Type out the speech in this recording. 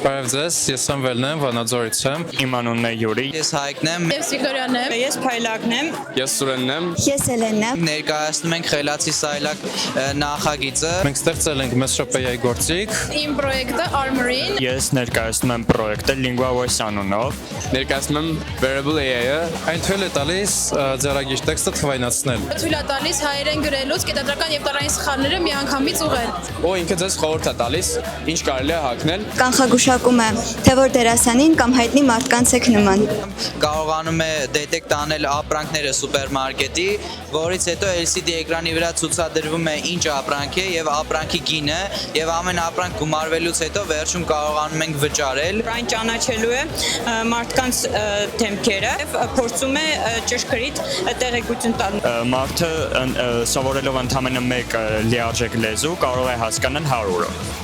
Բարև ձեզ, ես Սամվելն եմ, Վանաձորից եմ։ Իմ անունն է Յուրի։ Ես Հայկն եմ։ Ես Վիկտորիան եմ։ Ես Փայլակն եմ։ Ես Սուրենն եմ։ Ես Էլենն եմ։ Ներկայացնում ենք Խելացի սայլակ նախագիծը։ Մենք ստեղծել ենք մեծ շոպեյայի գործիք։ Իմ պրոյեկտը Armory-ն։ Ես ներկայացնում եմ պրոյեկտը LinguaVoice անունով։ Ներկայացնում եմ Variable AI-ը։ Այն թույլ է տալիս ձեռագիր տեքստը թվայնացնել։ Թույլ է տալիս հայերեն գրելուց կետադրական եւ տառային սխալները միանգամից ուղղել։ Ու ինքը ձեզ խորհուրդ է տալիս, ինչ կարելի է հագնել։ Կանխագուշակում է, թե որ դերասանին կամ հայտնի մարդկանց եք նման։ Կարողանում է դետեկտ անել ապրանքները սուպերմարկետի, որից հետո LCD էկրանի վրա ցուցադրվում է ինչ ապրանք է եւ ապրանքի գինը եւ ամեն ապրանք գումարվելուց հետո վերջում կարողանում ենք վճարել։ Այն ճանաչելու է մարդկանց դեմքերը եւ փորձում է ճշգրիտ տեղեկություն տալ։ Մարդը սովորելով ընդամենը մեկ լիարժեք լեզու կարող է հասկանալ 100-ը։